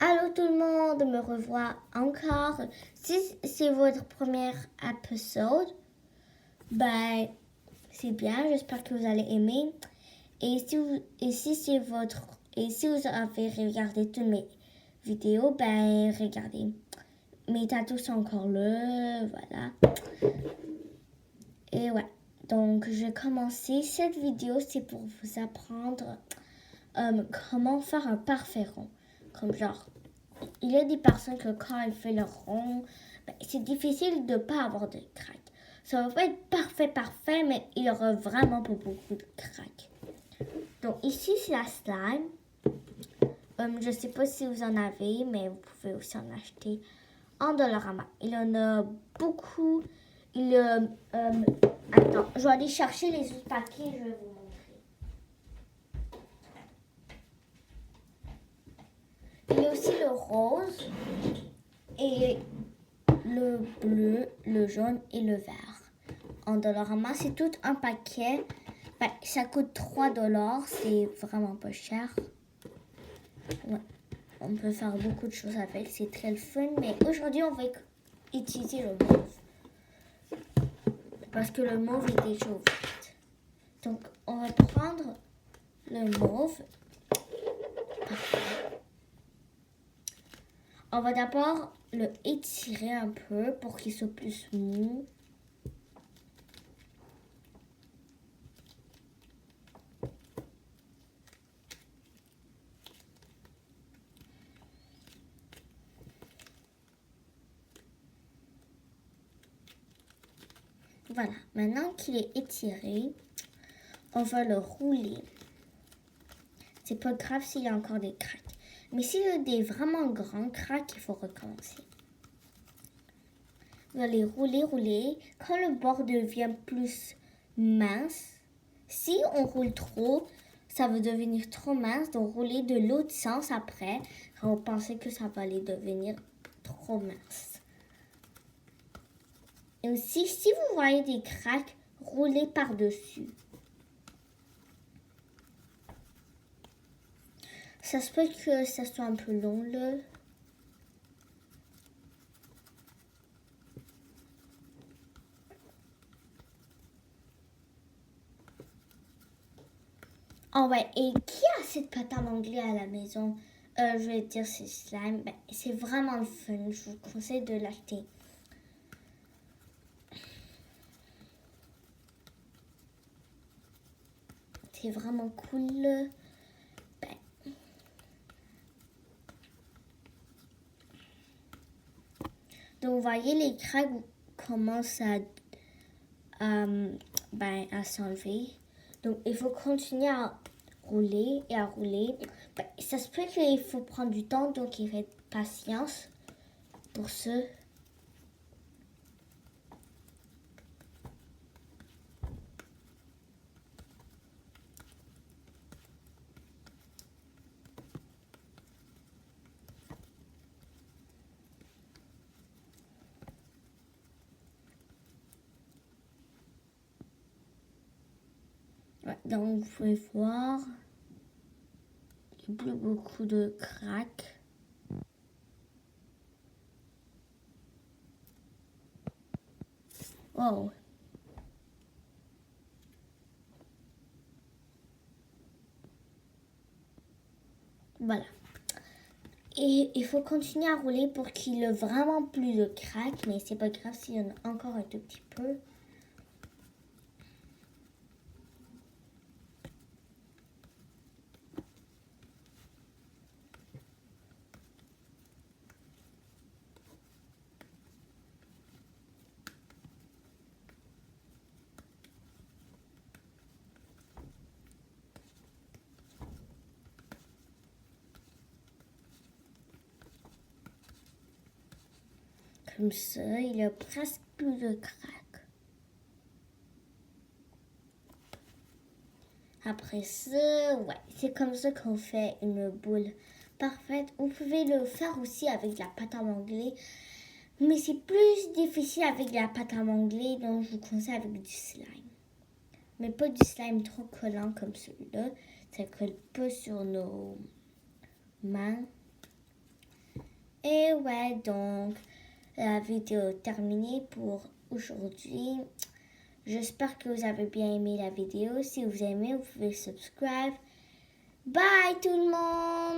Allô tout le monde, me revoit encore. Si c'est votre premier épisode, ben c'est bien, j'espère que vous allez aimer. Et si vous avez regardé toutes mes vidéos, ben regardez. Mes tatous sont encore là, voilà. Et ouais, donc je vais commencer. Cette vidéo, c'est pour vous apprendre comment faire un parfait rond. Comme genre, il y a des personnes que quand elles font le rond, ben, c'est difficile de ne pas avoir de craques. Ça va pas être parfait, mais il y aura vraiment pas beaucoup de craques. Donc ici, c'est la slime. Je sais pas si vous en avez, mais vous pouvez aussi en acheter en Dollarama. Il y en a beaucoup. Attends, je vais aller chercher les autres paquets, je vais vous montrer. Il y a aussi le rose et le bleu, le jaune et le vert. En Dollarama, c'est tout un paquet. Ben, ça coûte 3$, c'est vraiment pas cher. Ouais. On peut faire beaucoup de choses avec, c'est très le fun. Mais aujourd'hui, on va utiliser le mauve. Parce que le mauve est déjà ouvert. Donc, on va prendre le mauve. Parfait. On va d'abord le étirer un peu pour qu'il soit plus mou. Voilà, maintenant qu'il est étiré, on va le rouler. C'est pas grave s'il y a encore des craques. Mais s'il y a des vraiment grands craques, il faut recommencer. Vous allez rouler. Quand le bord devient plus mince, si on roule trop, ça va devenir trop mince. Donc, roulez de l'autre sens après. Quand vous pensez que ça va aller devenir trop mince. Et aussi, si vous voyez des craques, roulez par-dessus. Ça se peut que ça soit un peu long, là. Oh ouais, et qui a cette pâte à modeler à la maison? Je vais dire c'est slime. Ben, c'est vraiment le fun. Je vous conseille de l'acheter. C'est vraiment cool. Ben. Donc, vous voyez, les craques commencent à s'enlever. Donc, il faut continuer à rouler et à rouler. Ben, ça se peut qu'il faut prendre du temps, donc il faut être patience pour ça. Ouais, donc, vous pouvez voir, il n'y a plus beaucoup de craques. Oh. Voilà. Et il faut continuer à rouler pour qu'il ait vraiment plus de craques, mais c'est pas grave s'il y en a encore un tout petit peu. Comme ça, il y a presque plus de craques. Après ça, ouais, c'est comme ça qu'on fait une boule parfaite. Vous pouvez le faire aussi avec de la pâte à modeler, mais c'est plus difficile avec de la pâte à modeler, donc je vous conseille avec du slime. Mais pas du slime trop collant comme celui-là. Ça colle pas sur nos mains. Et ouais, donc la vidéo est terminée pour aujourd'hui. J'espère que vous avez bien aimé la vidéo. Si vous aimez, vous pouvez subscribe. Bye tout le monde!